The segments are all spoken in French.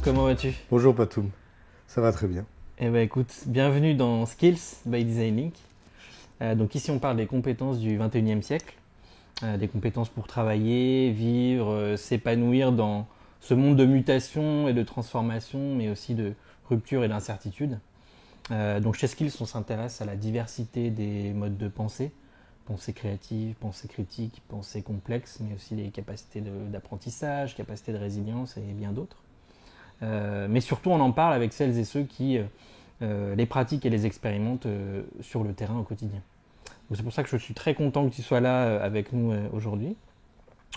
comment vas-tu? Bonjour Patoum, ça va très bien. Eh ben écoute, bienvenue dans Skills by Design Link. Donc ici on parle des compétences du 21e siècle, des compétences pour travailler, vivre, s'épanouir dans ce monde de mutation et de transformation, mais aussi de rupture et d'incertitude. Donc chez Skills on s'intéresse à la diversité des modes de pensée, pensée créative, pensée critique, pensée complexe, mais aussi les capacités d'apprentissage, capacités de résilience et bien d'autres. Mais surtout, on en parle avec celles et ceux qui les pratiquent et les expérimentent sur le terrain au quotidien. Donc c'est pour ça que je suis très content que tu sois là avec nous aujourd'hui,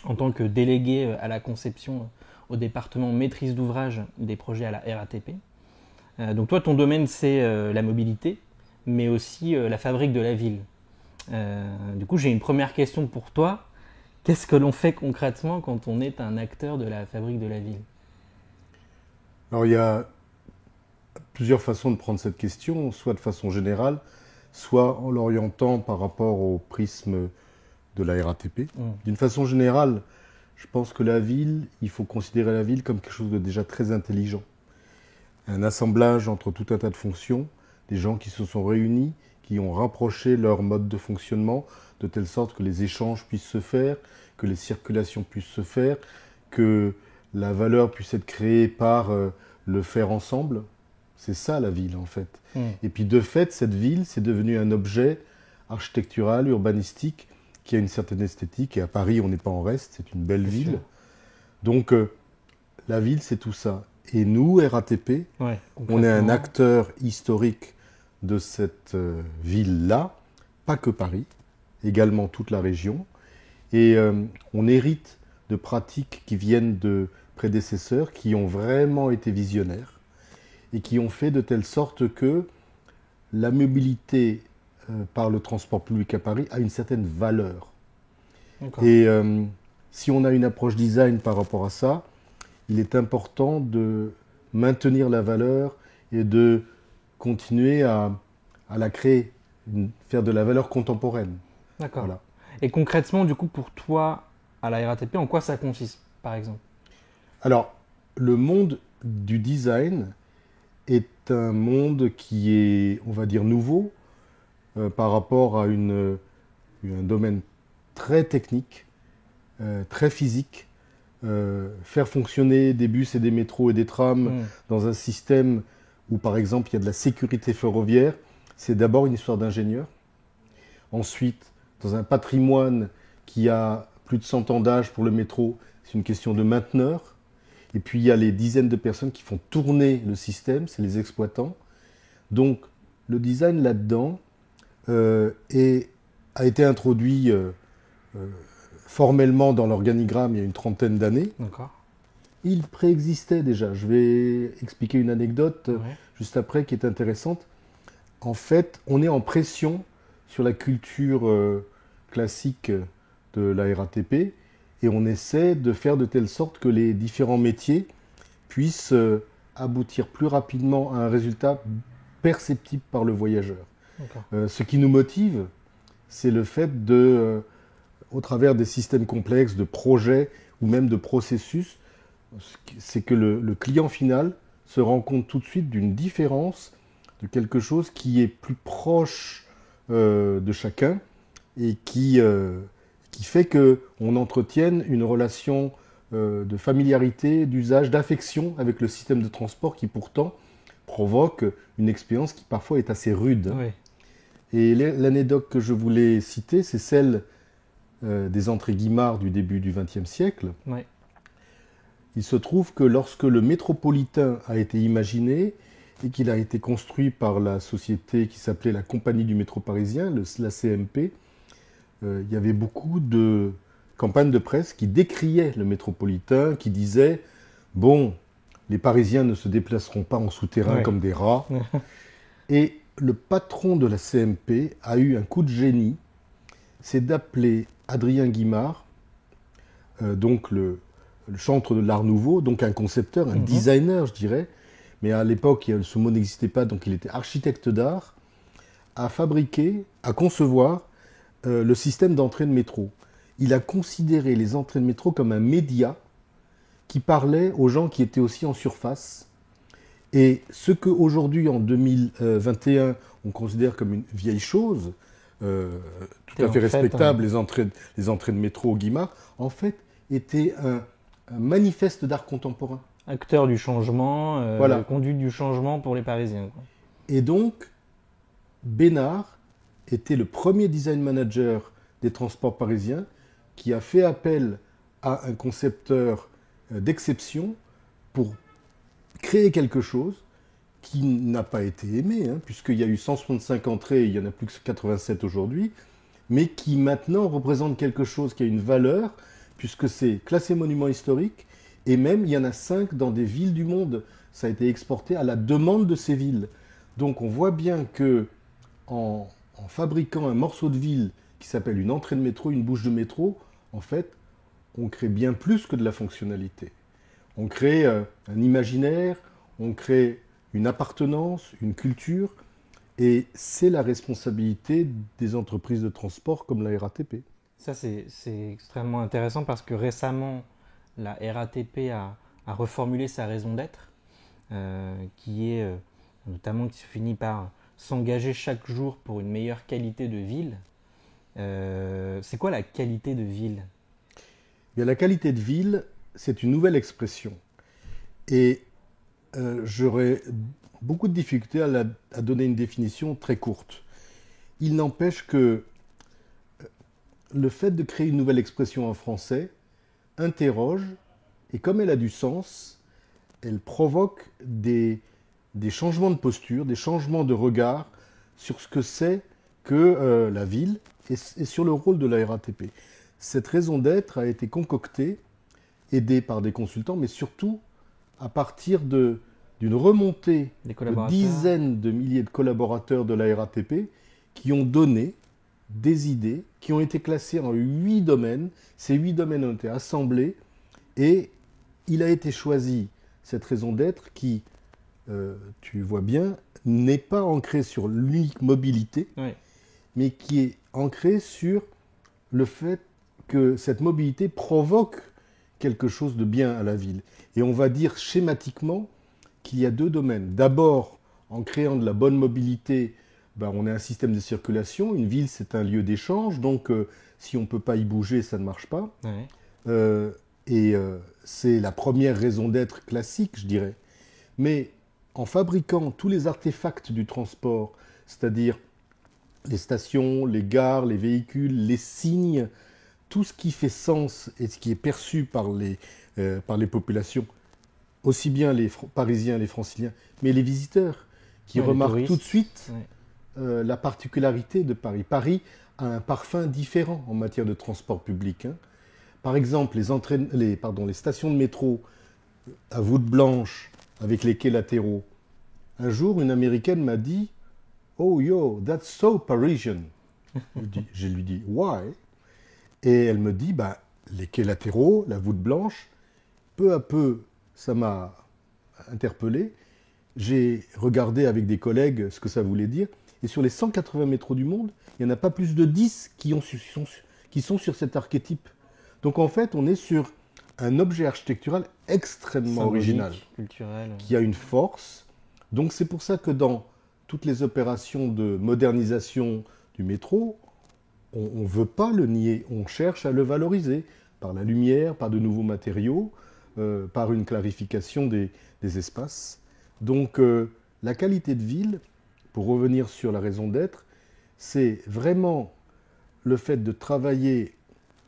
en tant que délégué à la conception au département maîtrise d'ouvrage des projets à la RATP. Donc toi, ton domaine, c'est la mobilité, mais aussi la fabrique de la ville. Du coup, j'ai une première question pour toi. Qu'est-ce que l'on fait concrètement quand on est un acteur de la fabrique de la ville? Alors il y a plusieurs façons de prendre cette question, soit de façon générale, soit en l'orientant par rapport au prisme de la RATP. D'une façon générale, je pense que la ville, il faut considérer la ville comme quelque chose de déjà très intelligent. Un assemblage entre tout un tas de fonctions, des gens qui se sont réunis, qui ont rapproché leur mode de fonctionnement, de telle sorte que les échanges puissent se faire, que les circulations puissent se faire, que la valeur puisse être créée par le faire ensemble. C'est ça la ville en fait. Et puis de fait, cette ville, c'est devenu un objet architectural, urbanistique, qui a une certaine esthétique. Et à Paris, on n'est pas en reste, c'est une belle ville. Sûr. Donc la ville, c'est tout ça. Et nous, RATP, on est un acteur historique de cette ville-là, pas que Paris, également toute la région. Et on hérite de pratiques qui viennent de prédécesseurs qui ont vraiment été visionnaires et qui ont fait de telle sorte que la mobilité par le transport public à Paris a une certaine valeur. Et si on a une approche design par rapport à ça, il est important de maintenir la valeur et de continuer à la créer, faire de la valeur contemporaine. D'accord. Voilà. Et concrètement, du coup, pour toi, à la RATP, en quoi ça consiste, par exemple? Alors, le monde du design est un monde qui est, on va dire, nouveau par rapport à un domaine très technique, très physique. Faire fonctionner des bus et des métros et des trams dans un système où, par exemple, il y a de la sécurité ferroviaire, c'est d'abord une histoire d'ingénieur. Ensuite, dans un patrimoine qui a plus de 100 ans d'âge pour le métro, c'est une question de mainteneur. Et puis, il y a les dizaines de personnes qui font tourner le système, c'est les exploitants. Donc, le design là-dedans a été introduit formellement dans l'organigramme il y a une trentaine d'années. D'accord. Il préexistait déjà. Je vais expliquer une anecdote juste après qui est intéressante. En fait, on est en pression sur la culture classique de la RATP et on essaie de faire de telle sorte que les différents métiers puissent aboutir plus rapidement à un résultat perceptible par le voyageur. Ce qui nous motive, c'est le fait de, au travers des systèmes complexes, de projets ou même de processus, c'est que le client final se rend compte tout de suite d'une différence, de quelque chose qui est plus proche de chacun et qui fait qu'on entretienne une relation de familiarité, d'usage, d'affection avec le système de transport qui pourtant provoque une expérience qui parfois est assez rude. Et l'anecdote que je voulais citer, c'est celle des entrées Guimard du début du XXe siècle. Il se trouve que lorsque le métropolitain a été imaginé et qu'il a été construit par la société qui s'appelait la Compagnie du métro parisien, la CMP, il y avait beaucoup de campagnes de presse qui décriaient le métropolitain, qui disaient « Bon, les Parisiens ne se déplaceront pas en souterrain comme des rats. » Et le patron de la CMP a eu un coup de génie, c'est d'appeler Adrien Guimard, donc le chantre de l'Art Nouveau, donc un concepteur, un designer, je dirais, mais à l'époque, ce mot n'existait pas, donc il était architecte d'art, à fabriquer, à concevoir le système d'entrée de métro. Il a considéré les entrées de métro comme un média qui parlait aux gens qui étaient aussi en surface. Et ce qu'aujourd'hui, en 2021, on considère comme une vieille chose, tout à fait respectable, les entrées de métro au Guimard, en fait, était un manifeste d'art contemporain. Acteur du changement, Voilà. conduite du changement pour les Parisiens, quoi. Et donc, Besnard était le premier design manager des transports parisiens qui a fait appel à un concepteur d'exception pour créer quelque chose qui n'a pas été aimé, puisqu'il y a eu 165 entrées, il n'y en a plus que 87 aujourd'hui, mais qui maintenant représente quelque chose qui a une valeur, puisque c'est classé monument historique, et même il y en a 5 dans des villes du monde. Ça a été exporté à la demande de ces villes. Donc on voit bien que en fabriquant un morceau de ville qui s'appelle une entrée de métro, une bouche de métro, en fait, on crée bien plus que de la fonctionnalité. On crée un imaginaire, on crée une appartenance, une culture, et c'est la responsabilité des entreprises de transport comme la RATP. Ça, c'est extrêmement intéressant parce que récemment, la RATP a reformulé sa raison d'être, qui est notamment qui se finit par s'engager chaque jour pour une meilleure qualité de ville. C'est quoi la qualité de ville? Bien, la qualité de ville, c'est une nouvelle expression. Et j'aurais beaucoup de difficultés à donner une définition très courte. Il n'empêche que le fait de créer une nouvelle expression en français interroge, et comme elle a du sens, elle provoque des changements de posture, des changements de regard sur ce que c'est que la ville et sur le rôle de la RATP. Cette raison d'être a été concoctée, aidée par des consultants, mais surtout à partir d'une remontée de dizaines de milliers de collaborateurs de la RATP qui ont donné des idées, qui ont été classées en 8 domaines. Ces 8 domaines ont été assemblés et il a été choisi cette raison d'être qui, tu vois bien, n'est pas ancrée sur l'unique mobilité, oui, mais qui est ancrée sur le fait que cette mobilité provoque quelque chose de bien à la ville. Et on va dire schématiquement qu'il y a 2 domaines. D'abord, en créant de la bonne mobilité, on a un système de circulation. Une ville, c'est un lieu d'échange, donc si on ne peut pas y bouger, ça ne marche pas. oui. C'est la première raison d'être classique, je dirais. Mais en fabriquant tous les artefacts du transport, c'est-à-dire les stations, les gares, les véhicules, les signes, tout ce qui fait sens et ce qui est perçu par les populations, aussi bien les Parisiens, les Franciliens, mais les visiteurs, qui remarquent tout de suite la particularité de Paris. Paris a un parfum différent en matière de transport public. Par exemple, les stations de métro à voûte blanche avec les quais latéraux. Un jour, une Américaine m'a dit « Oh yo, that's so Parisian ». Je lui dis « Why ?» Et elle me dit les quais latéraux, la voûte blanche. Peu à peu, ça m'a interpellé. J'ai regardé avec des collègues ce que ça voulait dire. Et sur les 180 métros du monde, il n'y en a pas plus de 10 qui sont sur cet archétype. Donc en fait, on est sur un objet architectural extrêmement original, culturel, qui a une force. Donc c'est pour ça que dans toutes les opérations de modernisation du métro, on ne veut pas le nier, on cherche à le valoriser par la lumière, par de nouveaux matériaux, par une clarification des espaces. Donc la qualité de ville, pour revenir sur la raison d'être, c'est vraiment le fait de travailler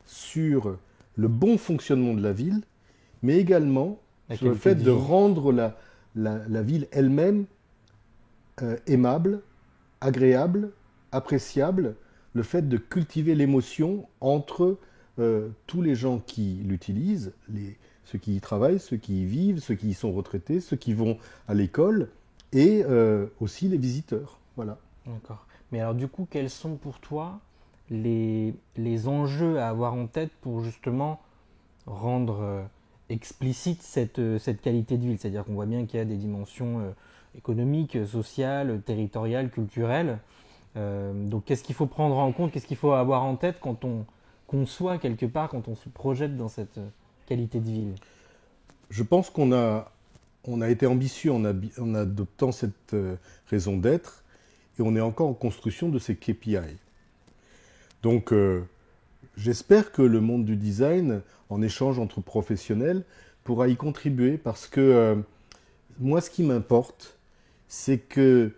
sur le bon fonctionnement de la ville, mais également sur le fait de rendre la ville elle-même aimable, agréable, appréciable, le fait de cultiver l'émotion entre tous les gens qui l'utilisent, ceux qui y travaillent, ceux qui y vivent, ceux qui y sont retraités, ceux qui vont à l'école, et aussi les visiteurs. Voilà. D'accord. Mais alors du coup, quels sont pour toi les enjeux à avoir en tête pour justement rendre explicite cette qualité de ville? C'est-à-dire qu'on voit bien qu'il y a des dimensions économiques, sociales, territoriales, culturelles. Donc qu'est-ce qu'il faut prendre en compte, qu'est-ce qu'il faut avoir en tête quand on conçoit quelque part, quand on se projette dans cette qualité de ville? je pense on a été ambitieux en adoptant cette raison d'être et on est encore en construction de ces KPI. Donc, j'espère que le monde du design, en échange entre professionnels, pourra y contribuer parce que moi, ce qui m'importe, c'est que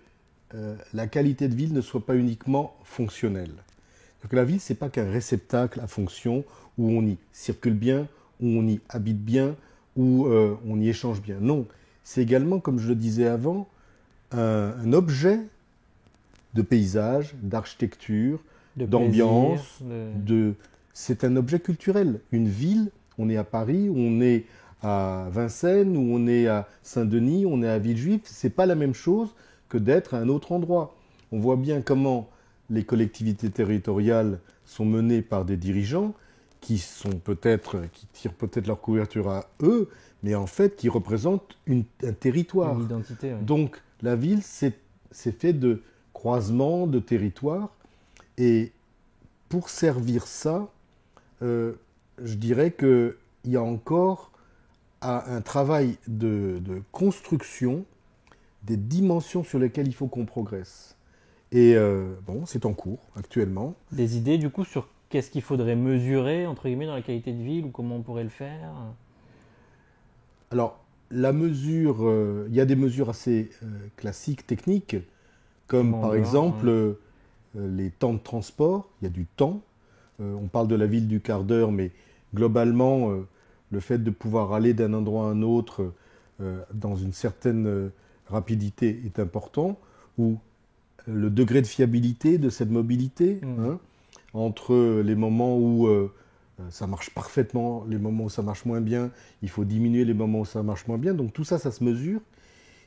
la qualité de ville ne soit pas uniquement fonctionnelle. Donc, la ville, ce n'est pas qu'un réceptacle à fonction où on y circule bien, où on y habite bien, où on y échange bien. Non, c'est également, comme je le disais avant, un objet de paysage, d'architecture, d'ambiance. C'est un objet culturel. Une ville, on est à Paris, on est à Vincennes, ou on est à Saint-Denis, on est à Villejuif, c'est pas la même chose que d'être à un autre endroit. On voit bien comment les collectivités territoriales sont menées par des dirigeants qui tirent peut-être leur couverture à eux, mais en fait qui représentent un territoire. Une identité, oui. Donc la ville, c'est fait de croisements, de territoires, et pour servir ça, je dirais qu'il y a encore un travail de construction des dimensions sur lesquelles il faut qu'on progresse. Et bon, c'est en cours actuellement. Des idées du coup sur qu'est-ce qu'il faudrait mesurer entre guillemets dans la qualité de ville ou comment on pourrait le faire? Alors, la mesure, il y a des mesures assez classiques, techniques, comme par exemple les temps de transport. Il y a du temps. On parle de la ville du quart d'heure, mais globalement, le fait de pouvoir aller d'un endroit à un autre dans une certaine rapidité est important. Ou le degré de fiabilité de cette mobilité, entre les moments où ça marche parfaitement, les moments où ça marche moins bien, il faut diminuer les moments où ça marche moins bien. Donc tout ça, ça se mesure.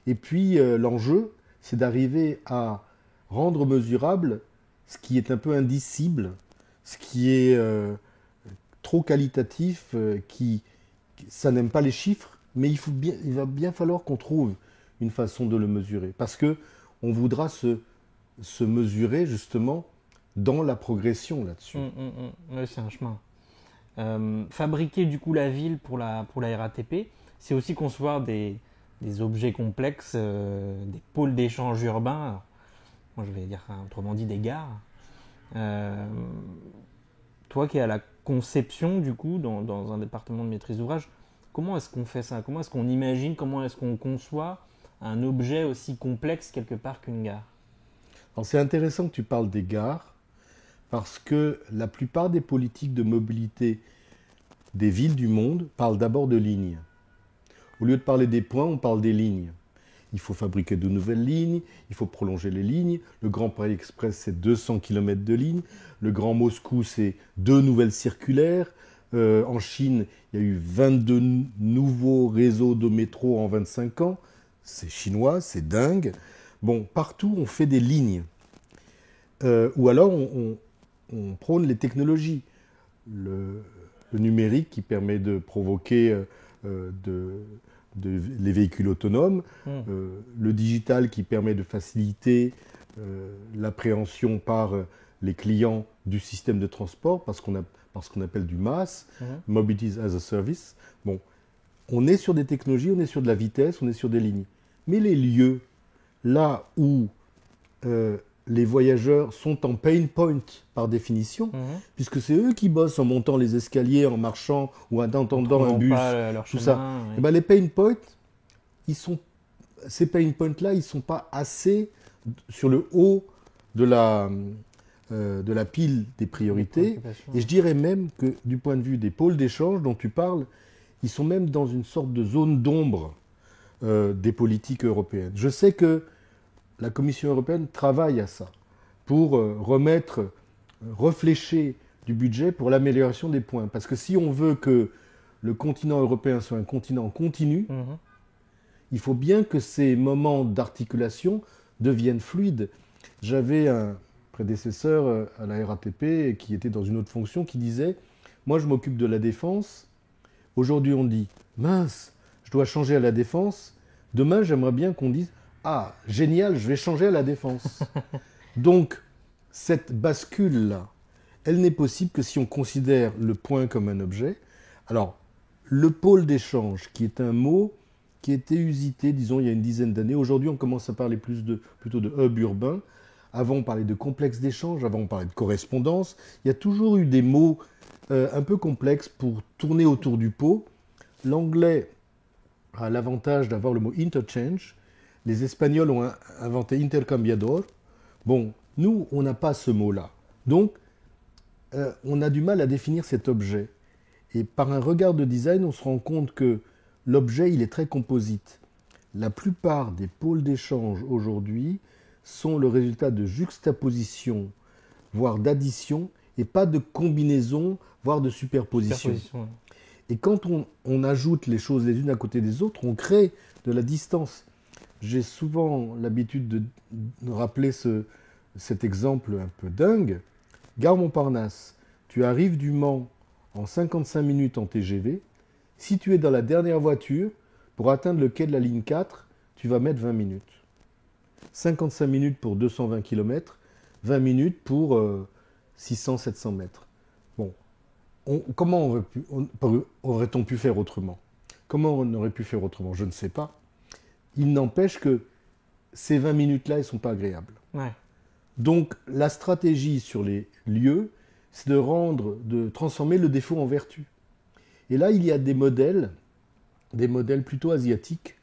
Et puis l'enjeu, c'est d'arriver à rendre mesurable ce qui est un peu indicible, ce qui est trop qualitatif, ça n'aime pas les chiffres, mais il va bien falloir qu'on trouve une façon de le mesurer. Parce que on voudra se mesurer justement dans la progression là-dessus. Oui, c'est un chemin. Fabriquer du coup la ville pour la RATP, c'est aussi concevoir des objets complexes, des pôles d'échange urbains. Alors, moi je vais dire autrement dit des gares. Toi qui es à la conception du coup dans un département de maîtrise d'ouvrage, comment est-ce qu'on fait ça? Comment est-ce qu'on imagine, comment est-ce qu'on conçoit un objet aussi complexe quelque part qu'une gare? Alors c'est intéressant que tu parles des gares, parce que la plupart des politiques de mobilité des villes du monde parlent d'abord de lignes. Au lieu de parler des points, on parle des lignes. Il faut fabriquer de nouvelles lignes, il faut prolonger les lignes. Le Grand Paris Express, c'est 200 km de lignes. Le Grand Moscou, c'est 2 nouvelles circulaires. En Chine, il y a eu 22 nouveaux réseaux de métro en 25 ans. C'est chinois, c'est dingue. Bon, partout, on fait des lignes. Ou alors, on prône les technologies. Le numérique qui permet de provoquer les véhicules autonomes, le digital qui permet de faciliter l'appréhension par les clients du système de transport, parce qu'on appelle du MaaS, Mobility as a Service. Bon, on est sur des technologies, on est sur de la vitesse, on est sur des lignes. Mais les lieux, là où les voyageurs sont en pain point par définition, puisque c'est eux qui bossent en montant les escaliers, en marchant ou en attendant un bus, tout ça. Oui. Et ben les pain points, ces pain points-là, ils ne sont pas assez sur le haut de la pile des priorités. Et je dirais même que du point de vue des pôles d'échange dont tu parles, ils sont même dans une sorte de zone d'ombre des politiques européennes. Je sais que la Commission européenne travaille à ça, pour reflécher du budget pour l'amélioration des points. Parce que si on veut que le continent européen soit un continent continu, il faut bien que ces moments d'articulation deviennent fluides. J'avais un prédécesseur à la RATP qui était dans une autre fonction qui disait « Moi, je m'occupe de la défense. Aujourd'hui, on dit « Mince, je dois changer à la défense. Demain, j'aimerais bien qu'on dise « Ah, génial, je vais changer à la défense. » Donc, cette bascule-là, elle n'est possible que si on considère le point comme un objet. Alors, le pôle d'échange, qui est un mot qui était usité, disons, il y a une dizaine d'années. Aujourd'hui, on commence à parler plutôt de hub urbain. Avant, on parlait de complexe d'échange, avant, on parlait de correspondance. Il y a toujours eu des mots un peu complexes pour tourner autour du pot. L'anglais a l'avantage d'avoir le mot interchange. Les Espagnols ont inventé intercambiador. Bon, nous, on n'a pas ce mot-là. Donc, on a du mal à définir cet objet. Et par un regard de design, on se rend compte que l'objet, il est très composite. La plupart des pôles d'échange aujourd'hui sont le résultat de juxtaposition, voire d'addition, et pas de combinaison, voire de superposition. Et quand on ajoute les choses les unes à côté des autres, on crée de la distance. J'ai souvent l'habitude de rappeler cet exemple un peu dingue. Gare Montparnasse, tu arrives du Mans en 55 minutes en TGV. Si tu es dans la dernière voiture, pour atteindre le quai de la ligne 4, tu vas mettre 20 minutes. 55 minutes pour 220 km, 20 minutes pour 600-700 mètres. Bon, comment aurait-on pu faire autrement? Comment on aurait pu faire autrement? Je ne sais pas. Il n'empêche que ces 20 minutes-là, elles ne sont pas agréables. Ouais. Donc, la stratégie sur les lieux, c'est de transformer le défaut en vertu. Et là, il y a des modèles plutôt asiatiques,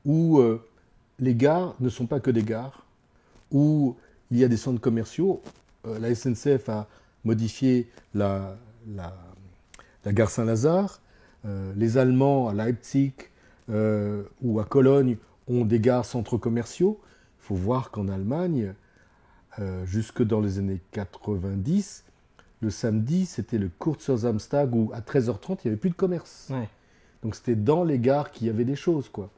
où les gares ne sont pas que des gares, où il y a des centres commerciaux. La SNCF a modifié la gare Saint-Lazare. Les Allemands à Leipzig ou à Cologne ont des gares centres commerciaux. Il faut voir qu'en Allemagne, jusque dans les années 90, le samedi, c'était le Kurzer-Samstag où à 13h30, il n'y avait plus de commerce. Ouais. Donc c'était dans les gares qu'il y avait des choses, quoi.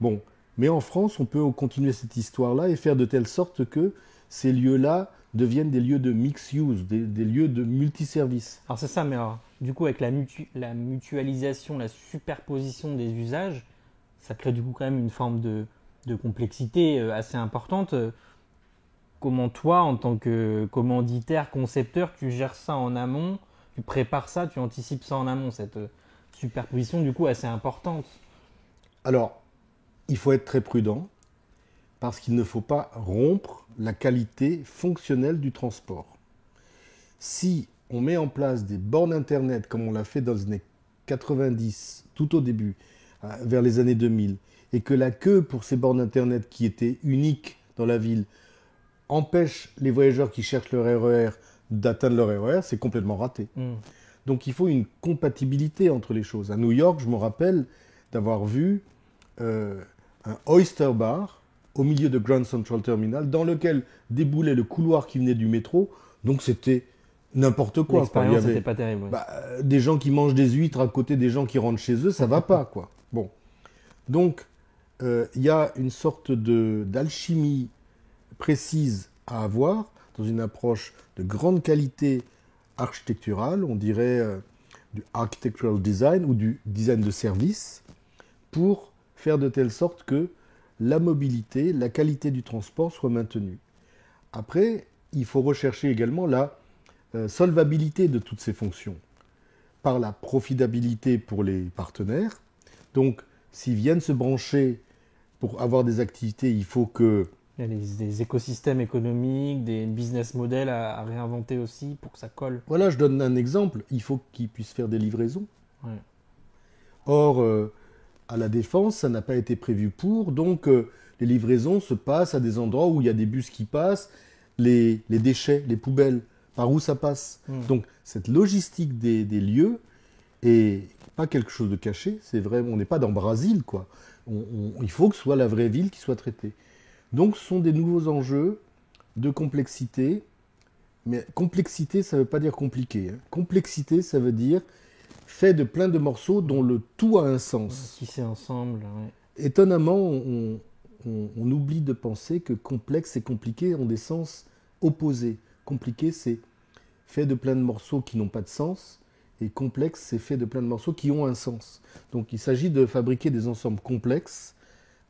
Bon, mais en France, on peut continuer cette histoire-là et faire de telle sorte que ces lieux-là deviennent des lieux de mix-use, des lieux de multiservices. Alors c'est ça, mais alors, du coup, avec la mutualisation, la superposition des usages, ça crée du coup quand même une forme de complexité assez importante. Comment toi, en tant que commanditaire, concepteur, tu gères ça en amont, tu prépares ça, tu anticipes ça en amont, cette superposition du coup assez importante? Alors, il faut être très prudent parce qu'il ne faut pas rompre la qualité fonctionnelle du transport. Si on met en place des bornes Internet comme on l'a fait dans les années 90, tout au début, vers les années 2000, et que la queue pour ces bornes Internet qui étaient uniques dans la ville empêche les voyageurs qui cherchent leur RER d'atteindre leur RER, c'est complètement raté. Donc il faut une compatibilité entre les choses. À New York, je me rappelle d'avoir vu un Oyster Bar au milieu de Grand Central Terminal dans lequel déboulait le couloir qui venait du métro. Donc c'était n'importe quoi. L'expérience n'était pas terrible. Ouais. Des gens qui mangent des huîtres à côté des gens qui rentrent chez eux, ça va pas, quoi. Bon. Donc il y a une sorte d'alchimie précise à avoir dans une approche de grande qualité architecturale, on dirait du architectural design ou du design de service, pour faire de telle sorte que la mobilité, la qualité du transport soit maintenue. Après, il faut rechercher également la solvabilité de toutes ces fonctions par la profitabilité pour les partenaires. Donc, s'ils viennent se brancher pour avoir des activités, il faut que il y a des écosystèmes économiques, des business models à réinventer aussi pour que ça colle. Voilà, je donne un exemple. Il faut qu'ils puissent faire des livraisons. Ouais. Or, à la Défense, ça n'a pas été prévu pour. Donc, les livraisons se passent à des endroits où il y a des bus qui passent, les déchets, les poubelles, par où ça passe. Donc, cette logistique des lieux est pas quelque chose de caché. C'est vrai, on n'est pas dans Brésil, quoi. Il faut que ce soit la vraie ville qui soit traitée. Donc, ce sont des nouveaux enjeux de complexité. Mais complexité, ça ne veut pas dire compliqué. Complexité, ça veut dire fait de plein de morceaux dont le tout a un sens. Tissés ensemble. Ouais. Étonnamment, on oublie de penser que complexe et compliqué ont des sens opposés. Compliqué, c'est fait de plein de morceaux qui n'ont pas de sens. Et complexe, c'est fait de plein de morceaux qui ont un sens. Donc, il s'agit de fabriquer des ensembles complexes,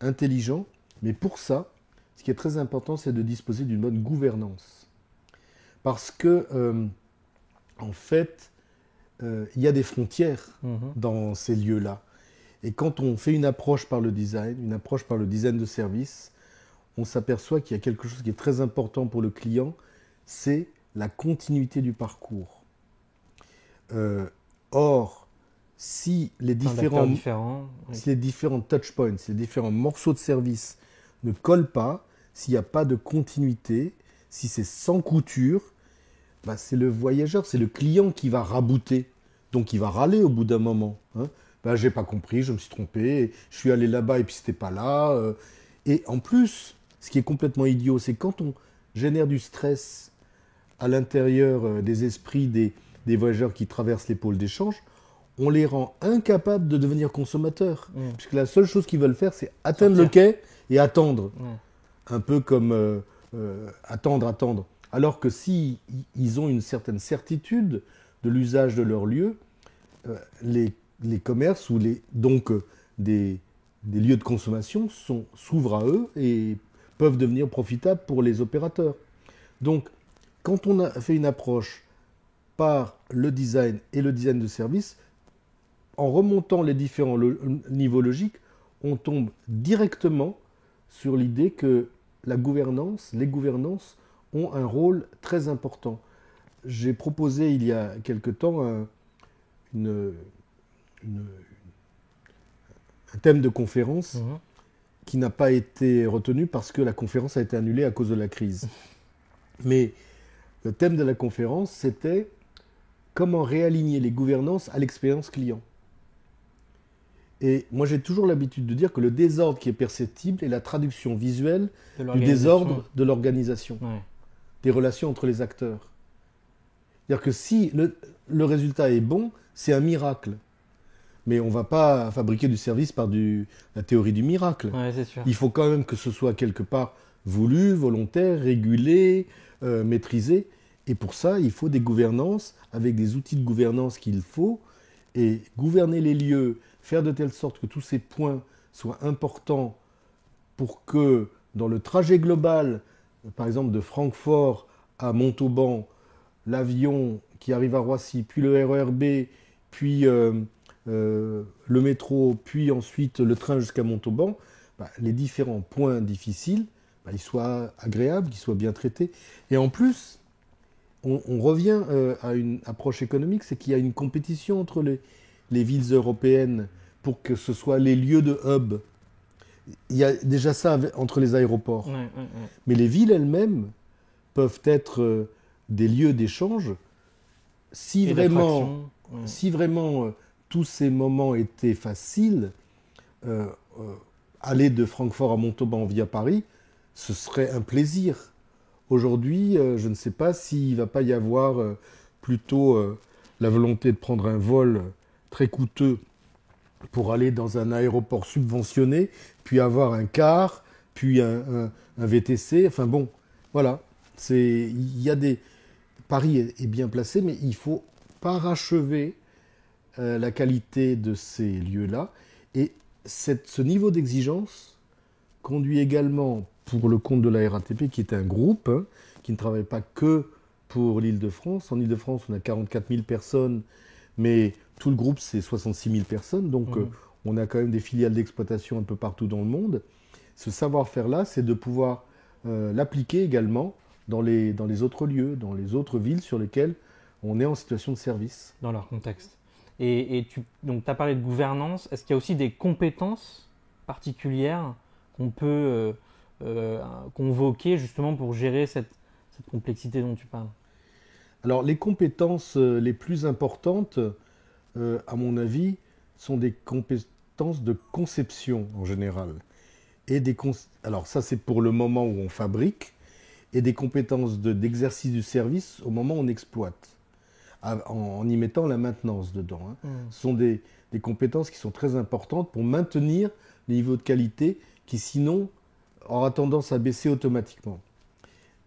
intelligents. Mais pour ça, ce qui est très important, c'est de disposer d'une bonne gouvernance. Parce que, en fait, il y a des frontières dans ces lieux-là. Et quand on fait une approche par le design de service, on s'aperçoit qu'il y a quelque chose qui est très important pour le client, c'est la continuité du parcours. Or, si les différents touchpoints, si les différents morceaux de service ne collent pas, s'il n'y a pas de continuité, si c'est sans couture, bah c'est le voyageur, c'est le client qui va rabouter. Donc il va râler au bout d'un moment. Bah, j'ai pas compris, je me suis trompé, je suis allé là-bas et puis c'était pas là. Et en plus, ce qui est complètement idiot, c'est quand on génère du stress à l'intérieur des esprits des voyageurs qui traversent les pôles d'échange, on les rend incapables de devenir consommateurs. Puisque la seule chose qu'ils veulent faire, c'est atteindre le quai et attendre. Un peu comme attendre. Alors que si ils ont une certaine certitude de l'usage de leur lieu, les commerces ou des lieux de consommation s'ouvrent à eux et peuvent devenir profitables pour les opérateurs. Donc, quand on a fait une approche par le design et le design de service, en remontant les différents niveaux logiques, on tombe directement sur l'idée que les gouvernances ont un rôle très important. J'ai proposé il y a quelque temps un thème de conférence qui n'a pas été retenu parce que la conférence a été annulée à cause de la crise. Mais le thème de la conférence, c'était comment réaligner les gouvernances à l'expérience client. Et moi, j'ai toujours l'habitude de dire que le désordre qui est perceptible est la traduction visuelle du désordre de l'organisation, des relations entre les acteurs. C'est-à-dire que si le résultat est bon, c'est un miracle. Mais on ne va pas fabriquer du service par la théorie du miracle. Ouais, c'est sûr. Il faut quand même que ce soit quelque part voulu, volontaire, régulé, maîtrisé. Et pour ça, il faut des gouvernances avec des outils de gouvernance qu'il faut. Et gouverner les lieux, faire de telle sorte que tous ces points soient importants pour que dans le trajet global, par exemple de Francfort à Montauban, l'avion qui arrive à Roissy, puis le RERB, puis le métro, puis ensuite le train jusqu'à Montauban, les différents points difficiles, ils soient agréables, qu'ils soient bien traités. Et en plus, on revient à une approche économique, c'est qu'il y a une compétition entre les villes européennes pour que ce soit les lieux de hub. Il y a déjà ça entre les aéroports. Mais les villes elles-mêmes peuvent être des lieux d'échange si vraiment tous ces moments étaient faciles. Aller de Francfort à Montauban via Paris, ce serait un plaisir. Aujourd'hui, je ne sais pas s'il ne va pas y avoir plutôt la volonté de prendre un vol très coûteux pour aller dans un aéroport subventionné, puis avoir un car, puis un VTC. Enfin bon, voilà. Paris est bien placé, mais il faut parachever la qualité de ces lieux-là. Et ce niveau d'exigence conduit également, pour le compte de la RATP, qui est un groupe qui ne travaille pas que pour l'Île-de-France. En Île-de-France, on a 44 000 personnes, mais tout le groupe, c'est 66 000 personnes. Donc, on a quand même des filiales d'exploitation un peu partout dans le monde. Ce savoir-faire-là, c'est de pouvoir l'appliquer également dans les autres lieux, dans les autres villes sur lesquelles on est en situation de service. Dans leur contexte. Et tu as parlé de gouvernance. Est-ce qu'il y a aussi des compétences particulières qu'on peut convoquer justement pour gérer cette complexité dont tu parles? Alors, les compétences les plus importantes, à mon avis, sont des compétences de conception en général. Alors, ça, c'est pour le moment où on fabrique, et des compétences d'exercice du service au moment où on exploite, en y mettant la maintenance dedans. Ce sont des compétences qui sont très importantes pour maintenir les niveaux de qualité qui, sinon, aura tendance à baisser automatiquement.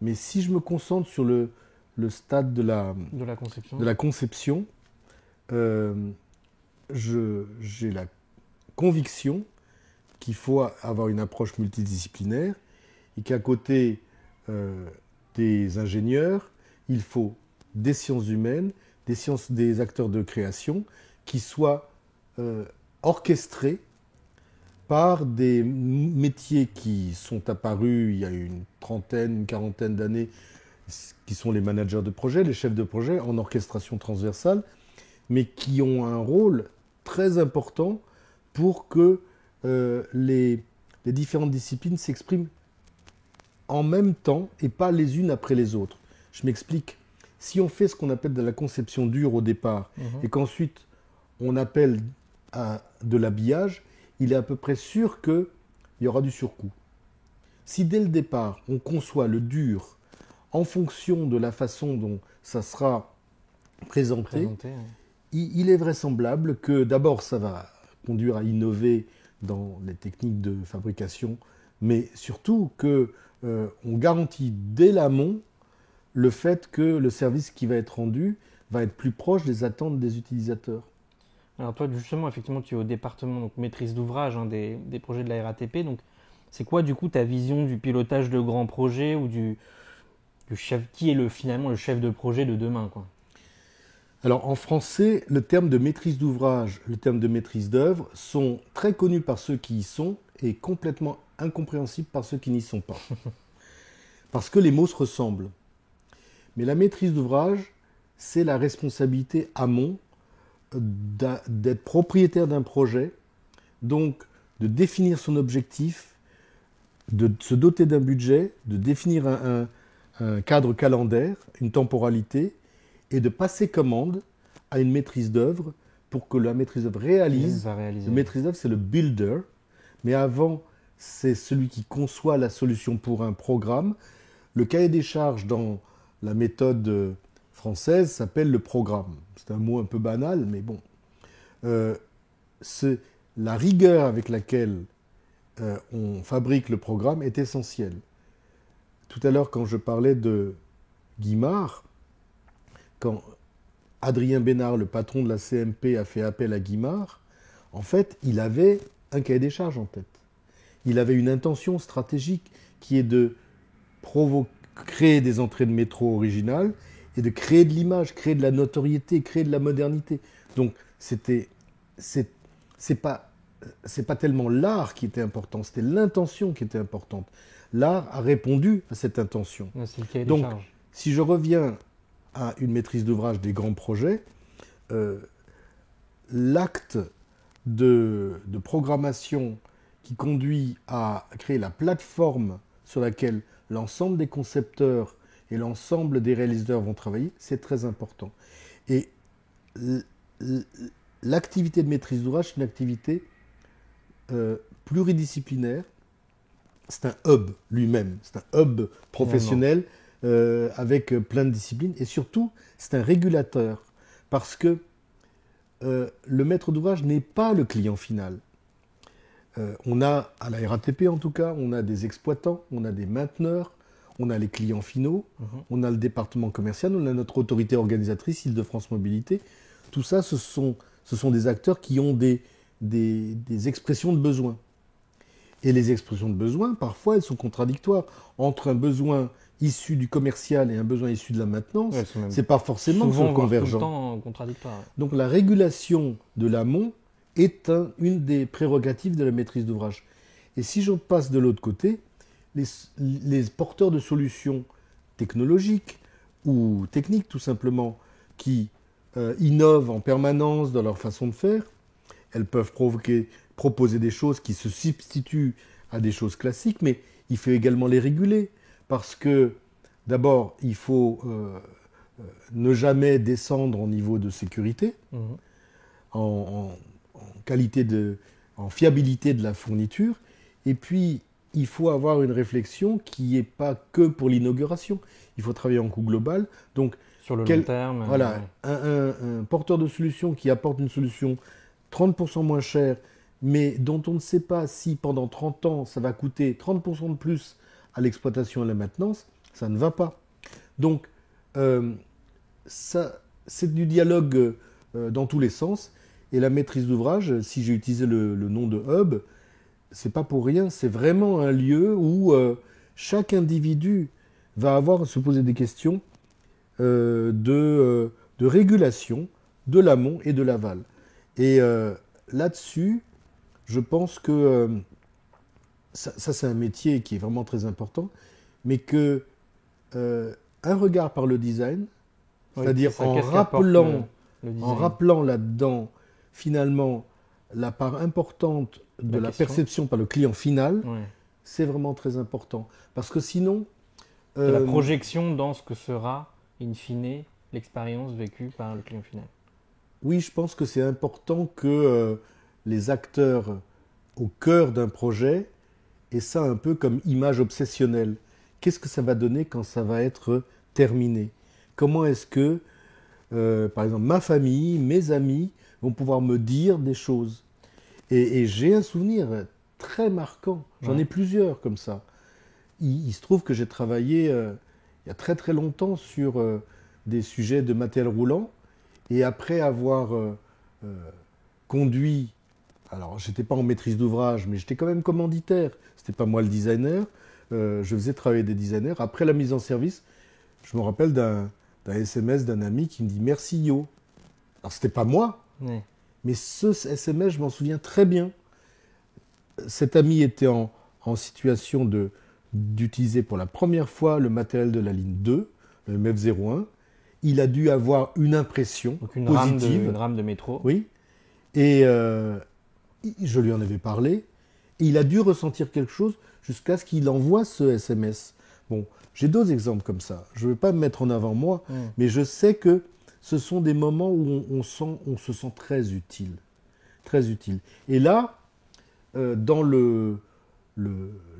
Mais si je me concentre sur le stade de la conception, j'ai la conviction qu'il faut avoir une approche multidisciplinaire et qu'à côté des ingénieurs, il faut des sciences humaines, des acteurs de création qui soient orchestrés par des métiers qui sont apparus il y a une trentaine, une quarantaine d'années, qui sont les managers de projet, les chefs de projet en orchestration transversale, mais qui ont un rôle très important pour que les différentes disciplines s'expriment en même temps et pas les unes après les autres. Je m'explique. Si on fait ce qu'on appelle de la conception dure au départ et qu'ensuite on appelle à de l'habillage, il est à peu près sûr qu'il y aura du surcoût. Si dès le départ on conçoit le dur en fonction de la façon dont ça sera présenté, il est vraisemblable que d'abord ça va conduire à innover dans les techniques de fabrication, mais surtout qu'on garantit dès l'amont le fait que le service qui va être rendu va être plus proche des attentes des utilisateurs. Alors toi, justement, effectivement, tu es au département donc, maîtrise d'ouvrage des projets de la RATP. Donc, c'est quoi, du coup, ta vision du pilotage de grands projets ou du chef, qui est finalement le chef de projet de demain, quoi? Alors, en français, le terme de maîtrise d'ouvrage, le terme de maîtrise d'œuvre sont très connus par ceux qui y sont et complètement incompréhensibles par ceux qui n'y sont pas. Parce que les mots se ressemblent. Mais la maîtrise d'ouvrage, c'est la responsabilité amont d'être propriétaire d'un projet, donc de définir son objectif, de se doter d'un budget, de définir un cadre calendaire, une temporalité, et de passer commande à une maîtrise d'œuvre pour que la maîtrise d'œuvre réalise. Le maîtrise d'œuvre, c'est le builder, mais avant, c'est celui qui conçoit la solution pour un programme. Le cahier des charges dans la méthode française s'appelle le programme. C'est un mot un peu banal, mais bon. La rigueur avec laquelle on fabrique le programme est essentielle. Tout à l'heure, quand je parlais de Guimard, quand Adrien Bénard, le patron de la CMP, a fait appel à Guimard, en fait, il avait un cahier des charges en tête. Il avait une intention stratégique qui est de créer des entrées de métro originales et de créer de l'image, créer de la notoriété, créer de la modernité. Donc, c'est pas tellement l'art qui était important, c'était l'intention qui était importante. L'art a répondu à cette intention. C'est le cahier des Donc, charges. si je reviens à une maîtrise d'ouvrage des grands projets, l'acte de programmation qui conduit à créer la plateforme sur laquelle l'ensemble des concepteurs et l'ensemble des réalisateurs vont travailler, c'est très important. Et l'activité de maîtrise d'ouvrage, c'est une activité pluridisciplinaire. C'est un hub lui-même, c'est un hub professionnel avec plein de disciplines. Et surtout, c'est un régulateur. Parce que le maître d'ouvrage n'est pas le client final. On a, à la RATP en tout cas, on a des exploitants, on a des mainteneurs, on a les clients finaux, on a le département commercial, on a notre autorité organisatrice, Île-de-France Mobilité. Tout ça, ce sont des acteurs qui ont des expressions de besoin. Et les expressions de besoin, parfois, elles sont contradictoires. Entre un besoin issu du commercial et un besoin issu de la maintenance, c'est pas forcément convergent. Tout le temps contradictoire. Donc la régulation de l'amont est une des prérogatives de la maîtrise d'ouvrage. Et si je passe de l'autre côté, les porteurs de solutions technologiques ou techniques tout simplement, qui innovent en permanence dans leur façon de faire, elles peuvent proposer des choses qui se substituent à des choses classiques, mais il faut également les réguler, parce que d'abord, il faut ne jamais descendre en niveau de sécurité, en fiabilité de la fourniture, et puis il faut avoir une réflexion qui n'est pas que pour l'inauguration, il faut travailler en coût global. Donc, sur le long terme. Voilà, un porteur de solution qui apporte une solution 30% moins chère, mais dont on ne sait pas si pendant 30 ans ça va coûter 30% de plus à l'exploitation et à la maintenance, ça ne va pas. Donc, c'est du dialogue dans tous les sens. Et la maîtrise d'ouvrage, si j'ai utilisé le nom de hub, c'est pas pour rien, c'est vraiment un lieu où chaque individu va avoir à se poser des questions de de régulation de l'amont et de l'aval. Et là-dessus, je pense que ça c'est un métier qui est vraiment très important, mais que un regard par le design, Oui, c'est-à-dire c'est ça, en qu'est-ce qu'apporte le en design? rappelant là-dedans finalement la part importante de La la question. perception par le client final, Ouais. c'est vraiment très important. Parce que sinon, C'est la euh, projection dans ce que sera, in fine, l'expérience vécue par le client final. oui, je pense que c'est important que les acteurs au cœur d'un projet aient ça un peu comme image obsessionnelle. Qu'est-ce que ça va donner quand ça va être terminé? Comment est-ce que, par exemple, ma famille, mes amis vont pouvoir me dire des choses? Et j'ai un souvenir très marquant. J'en ai Ouais. plusieurs comme ça. Il se trouve que j'ai travaillé il y a très très longtemps sur des sujets de matériel roulant. Et après avoir euh, conduit, alors j'étais pas en maîtrise d'ouvrage, mais j'étais quand même commanditaire. C'était pas moi le designer. Je faisais travailler des designers. Après la mise en service, je me rappelle d'un SMS d'un ami qui me dit merci Yo. Alors c'était pas moi, Ouais. mais ce SMS, je m'en souviens très bien. Cet ami était en situation d'utiliser pour la première fois le matériel de la ligne 2, le MF01. Il a dû avoir une impression Donc positive, une rame de métro. oui, et je lui en avais parlé, et il a dû ressentir quelque chose jusqu'à ce qu'il envoie ce SMS. Bon, j'ai d'autres exemples comme ça. Je ne veux pas me mettre en avant moi, Mm. mais je sais que ce sont des moments où on se sent très utile. Très utile. Et là, dans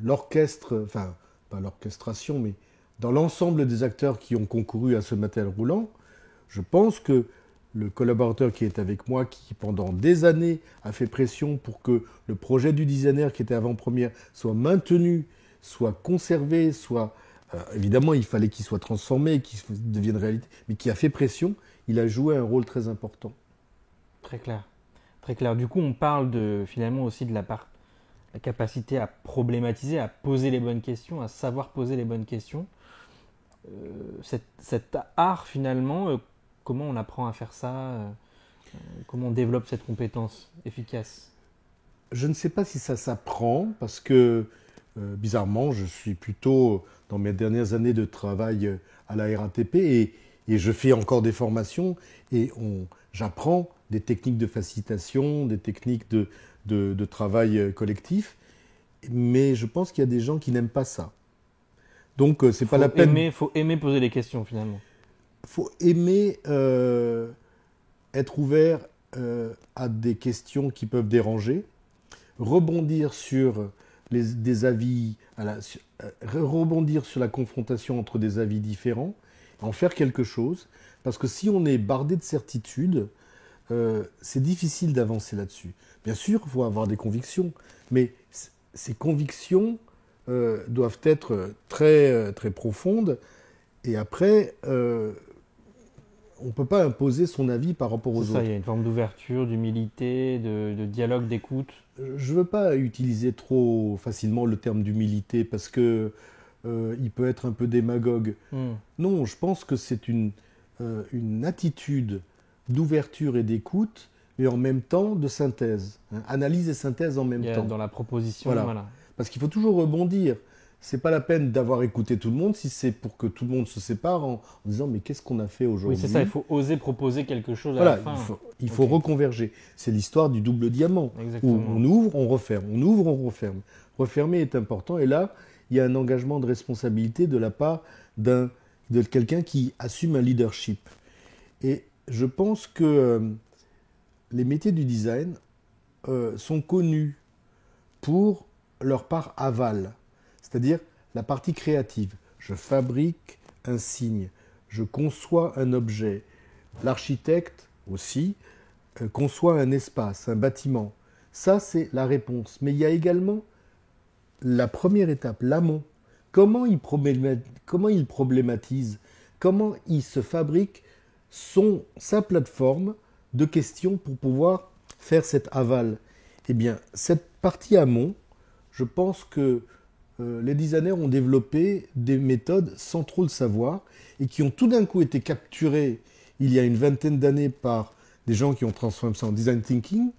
l'orchestre, enfin, pas l'orchestration, mais dans l'ensemble des acteurs qui ont concouru à ce matériel roulant, je pense que le collaborateur qui est avec moi, qui pendant des années a fait pression pour que le projet du designer qui était avant-première soit maintenu, soit conservé, soit... évidemment, il fallait qu'il soit transformé, qu'il devienne réalité, mais qui a fait pression, il a joué un rôle très important. Très clair. Très clair. Du coup, on parle finalement aussi de la capacité à problématiser, à poser les bonnes questions, à savoir poser les bonnes questions. Cet art, finalement, comment on apprend à faire ça comment on développe cette compétence efficace? Je ne sais pas si ça s'apprend, parce que bizarrement, je suis plutôt dans mes dernières années de travail à la RATP et je fais encore des formations et j'apprends des techniques de facilitation, des techniques de travail collectif, mais je pense qu'il y a des gens qui n'aiment pas ça. Donc c'est pas la peine. Faut aimer poser les questions finalement. Faut aimer être ouvert à des questions qui peuvent déranger, rebondir sur des avis, rebondir sur la confrontation entre des avis différents, en faire quelque chose, parce que si on est bardé de certitudes, c'est difficile d'avancer là-dessus. Bien sûr, il faut avoir des convictions, mais ces convictions doivent être très, très profondes, et après, on ne peut pas imposer son avis par rapport C'est aux ça, il autres. y a une forme d'ouverture, d'humilité, de dialogue, d'écoute. Je ne veux pas utiliser trop facilement le terme d'humilité parce que il peut être un peu démagogue. Hmm. Non, je pense que c'est une attitude d'ouverture et d'écoute, mais en même temps de synthèse. Hein. Analyse et synthèse en même Il y a temps. dans la proposition, Voilà. voilà. Parce qu'il faut toujours rebondir. C'est pas la peine d'avoir écouté tout le monde si c'est pour que tout le monde se sépare en disant mais qu'est-ce qu'on a fait Oui, aujourd'hui? c'est ça, il faut oser proposer quelque chose à Voilà, la fin. il faut Ok. reconverger. C'est l'histoire du double diamant, où Exactement. on ouvre, on referme, on ouvre, on referme. Refermer est important, et là, il y a un engagement de responsabilité de la part de quelqu'un qui assume un leadership. Et je pense que les métiers du design sont connus pour leur part aval, c'est-à-dire la partie créative. Je fabrique un signe, je conçois un objet. L'architecte aussi conçoit un espace, un bâtiment. Ça, c'est la réponse. Mais il y a également la première étape, l'amont. Comment il problématise, comment il se fabrique sa plateforme de questions pour pouvoir faire cet aval. Eh bien, cette partie amont, je pense que les designers ont développé des méthodes sans trop le savoir et qui ont tout d'un coup été capturées il y a une vingtaine d'années par des gens qui ont transformé ça en design thinking,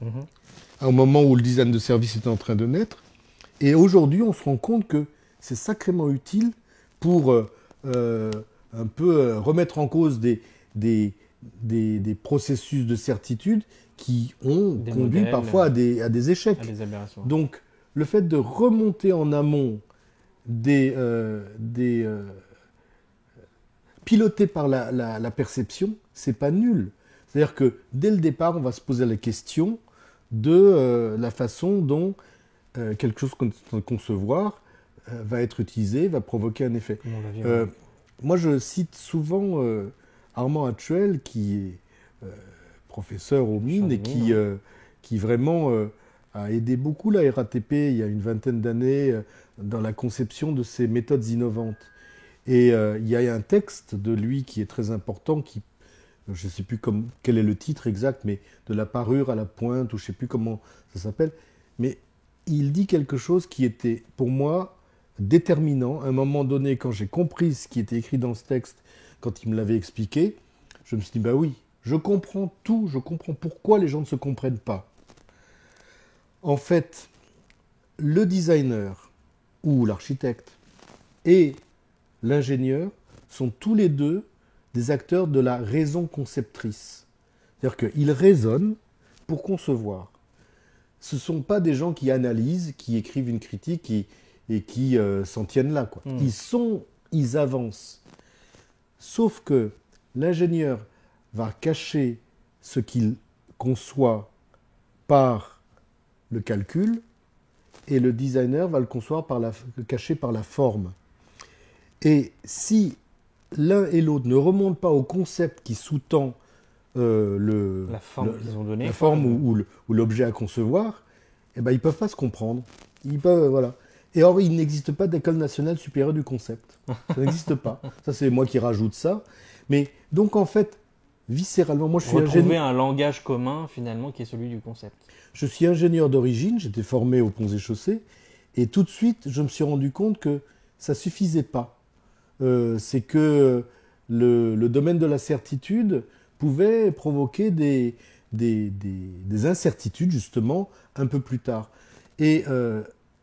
au moment où le design de service était en train de naître. Et aujourd'hui, on se rend compte que c'est sacrément utile pour un peu remettre en cause des processus de certitude qui ont conduit modèles, parfois à des échecs. À des aberrations. Donc, le fait de remonter en amont piloté par la perception, c'est pas nul. C'est-à-dire que dès le départ, on va se poser la question de la façon dont quelque chose qu'on est en train de concevoir va être utilisé, va provoquer un effet. Moi, je cite souvent Armand Hatchuel, qui est professeur aux mines et qui vraiment a aidé beaucoup la RATP il y a une vingtaine d'années dans la conception de ces méthodes innovantes. Et il y a un texte de lui qui est très important, je ne sais plus quel est le titre exact, mais de la parure à la pointe, ou je ne sais plus comment ça s'appelle, mais il dit quelque chose qui était pour moi déterminant. À un moment donné, quand j'ai compris ce qui était écrit dans ce texte, quand il me l'avait expliqué, je me suis dit, bah oui, je comprends tout, je comprends pourquoi les gens ne se comprennent pas. En fait, le designer ou l'architecte et l'ingénieur sont tous les deux des acteurs de la raison conceptrice. C'est-à-dire qu'ils raisonnent pour concevoir. Ce ne sont pas des gens qui analysent, qui écrivent une critique et qui s'en tiennent là, quoi. Ils avancent. Sauf que l'ingénieur va cacher ce qu'il conçoit par le calcul et le designer va le concevoir caché par la forme. Et si l'un et l'autre ne remontent pas au concept qui sous-tend la forme qu'ils ont donnée, la forme ou l'objet à concevoir, eh ben, ils ne peuvent pas se comprendre. Voilà. Et or, il n'existe pas d'école nationale supérieure du concept. Ça n'existe pas. Ça, c'est moi qui rajoute ça. Mais donc, en fait, viscéralement, moi, je suis retrouver un langage commun, finalement, qui est celui du concept. Je suis ingénieur d'origine, j'étais formé aux Ponts et Chaussées, et tout de suite, je me suis rendu compte que ça ne suffisait pas. C'est que le domaine de la certitude pouvait provoquer des incertitudes, justement, un peu plus tard. Et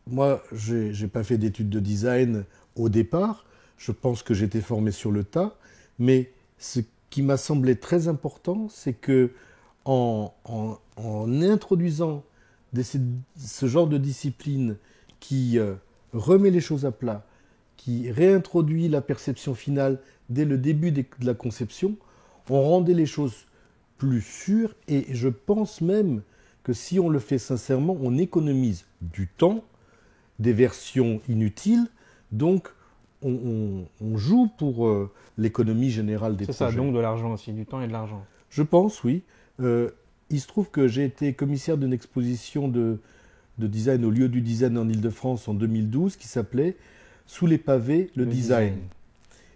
moi, je n'ai pas fait d'études de design au départ, je pense que j'étais formé sur le tas, mais ce qui m'a semblé très important, c'est que en introduisant ce genre de discipline qui remet les choses à plat, qui réintroduit la perception finale dès le début de la conception, on rendait les choses plus sûres et je pense même que si on le fait sincèrement, on économise du temps, des versions inutiles, donc on joue pour l'économie générale des projets. C'est ça, donc de l'argent aussi, du temps et de l'argent. Je pense, oui. Il se trouve que j'ai été commissaire d'une exposition de design au lieu du design en Ile-de-France en 2012 qui s'appelait « Sous les pavés, le design ».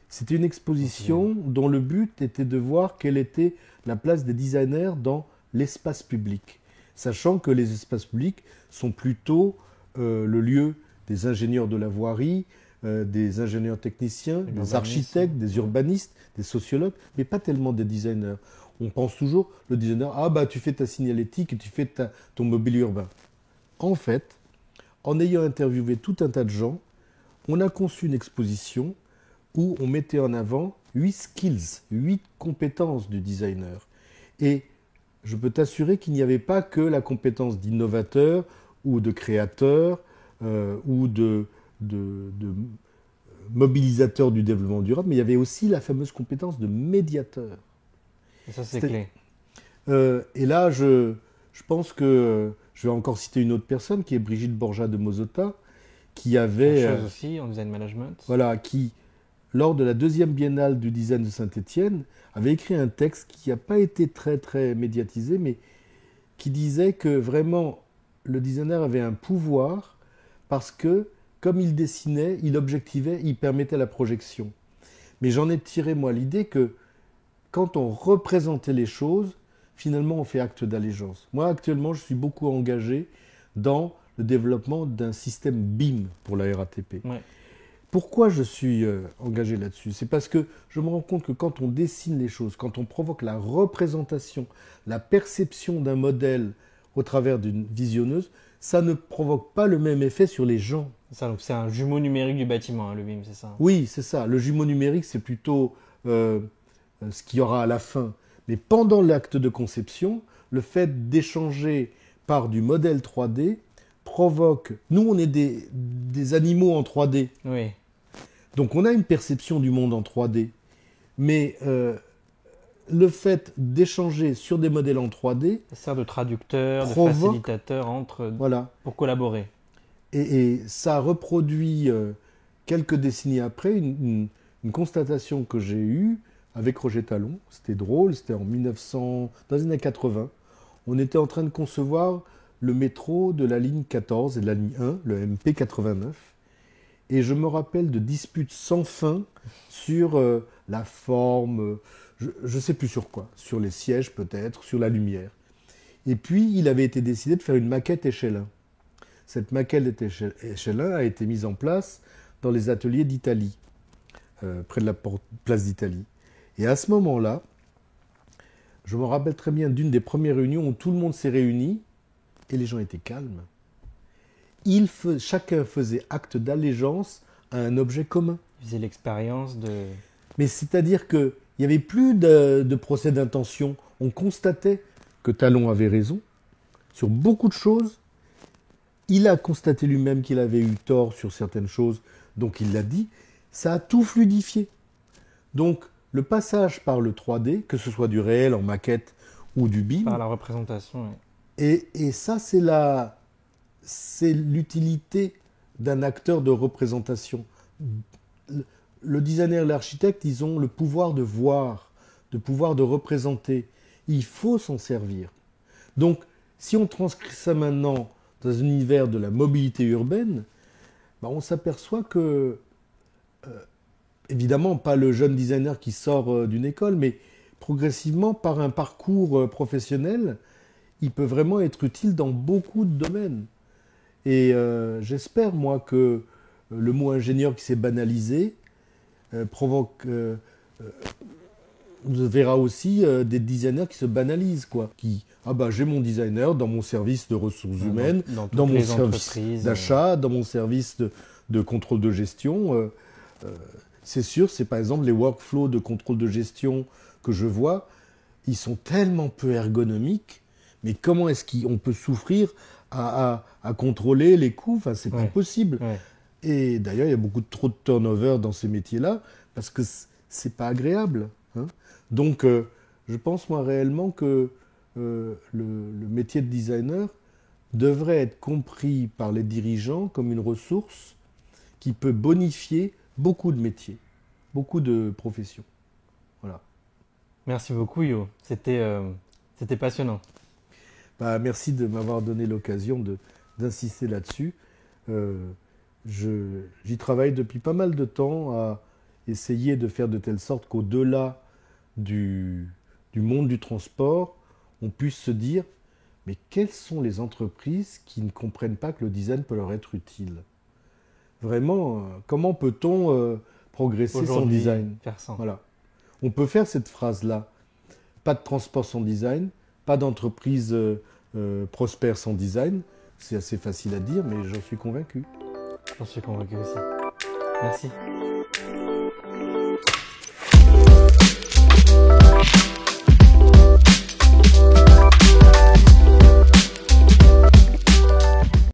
C'était une exposition dont le but était de voir quelle était la place des designers dans l'espace public, sachant que les espaces publics sont plutôt le lieu des ingénieurs de la voirie, des ingénieurs techniciens, des architectes, des urbanistes, des sociologues, mais pas tellement des designers. On pense toujours, le designer, ah bah tu fais ta signalétique et tu fais ton mobilier urbain. En fait, en ayant interviewé tout un tas de gens, on a conçu une exposition où on mettait en avant 8 skills, 8 compétences du designer. Et je peux t'assurer qu'il n'y avait pas que la compétence d'innovateur ou de créateur ou de mobilisateur du développement durable, mais il y avait aussi la fameuse compétence de médiateur. Et ça, c'est clé. Et là, je pense que je vais encore citer une autre personne qui est Brigitte Borja de Mozota, qui avait... chose aussi en design management. Voilà, qui, lors de la 2e biennale du design de Saint-Étienne, avait écrit un texte qui n'a pas été très très médiatisé, mais qui disait que vraiment le designer avait un pouvoir parce que, comme il dessinait, il objectivait, il permettait la projection. Mais j'en ai tiré, moi, l'idée que quand on représentait les choses, finalement, on fait acte d'allégeance. Moi, actuellement, je suis beaucoup engagé dans le développement d'un système BIM pour la RATP. Ouais. Pourquoi je suis engagé là-dessus? C'est parce que je me rends compte que quand on dessine les choses, quand on provoque la représentation, la perception d'un modèle au travers d'une visionneuse, ça ne provoque pas le même effet sur les gens. Ça, donc c'est un jumeau numérique du bâtiment, hein, le BIM, c'est ça? Oui, c'est ça. Le jumeau numérique, c'est plutôt ce qu'il y aura à la fin. Mais pendant l'acte de conception, le fait d'échanger par du modèle 3D provoque... Nous, on est des animaux en 3D. Oui. Donc on a une perception du monde en 3D. Mais le fait d'échanger sur des modèles en 3D... Ça sert de traducteur, de provoque, facilitateur voilà. pour collaborer. Et ça reproduit, quelques décennies après, une constatation que j'ai eue avec Roger Talon. C'était drôle, c'était en 1900, dans les années 80. On était en train de concevoir le métro de la ligne 14 et de la ligne 1, le MP89. Et je me rappelle de disputes sans fin sur la forme, je ne sais plus sur quoi, sur les sièges peut-être, sur la lumière. Et puis, il avait été décidé de faire une maquette échelle 1. Cette maquette échelle 1 a été mise en place dans les ateliers d'Italie, près de la place d'Italie. Et à ce moment-là, je me rappelle très bien d'une des premières réunions où tout le monde s'est réuni et les gens étaient calmes. Chacun faisait acte d'allégeance à un objet commun. Ils faisaient l'expérience de... Mais c'est-à-dire qu'il n'y avait plus de procès d'intention. On constatait que Talon avait raison sur beaucoup de choses. Il a constaté lui-même qu'il avait eu tort sur certaines choses, donc il l'a dit. Ça a tout fluidifié. Donc, le passage par le 3D, que ce soit du réel en maquette ou du BIM... Par la représentation, oui. Et ça, c'est l'utilité d'un acteur de représentation. Le designer et l'architecte, ils ont le pouvoir de voir, le pouvoir de représenter. Il faut s'en servir. Donc, si on transcrit ça maintenant dans un univers de la mobilité urbaine, ben on s'aperçoit que, évidemment, pas le jeune designer qui sort d'une école, mais progressivement, par un parcours professionnel, il peut vraiment être utile dans beaucoup de domaines. Et j'espère, moi, que le mot ingénieur qui s'est banalisé provoque... on verra aussi des designers qui se banalisent, quoi. Qui, ah bah j'ai mon designer dans mon service de ressources humaines, dans mon service d'achat, dans mon service de contrôle de gestion. C'est sûr, c'est par exemple les workflows de contrôle de gestion que je vois, ils sont tellement peu ergonomiques, mais comment est-ce qu'on peut souffrir à contrôler les coûts? Enfin, c'est pas possible. Ouais. Et d'ailleurs, il y a beaucoup trop de turnover dans ces métiers-là, parce que c'est pas agréable. Hein. Donc, je pense moi réellement que le métier de designer devrait être compris par les dirigeants comme une ressource qui peut bonifier beaucoup de métiers, beaucoup de professions. Voilà. Merci beaucoup, Yo. C'était passionnant. Bah, merci de m'avoir donné l'occasion d'insister là-dessus. J'y travaille depuis pas mal de temps à essayer de faire de telle sorte qu'au-delà du monde du transport, on puisse se dire, mais quelles sont les entreprises qui ne comprennent pas que le design peut leur être utile? Vraiment, comment peut-on progresser sans design? Faire sans. Voilà. On peut faire cette phrase-là. Pas de transport sans design, pas d'entreprise prospère sans design. C'est assez facile à dire, mais j'en suis convaincu. J'en suis convaincu aussi. Merci.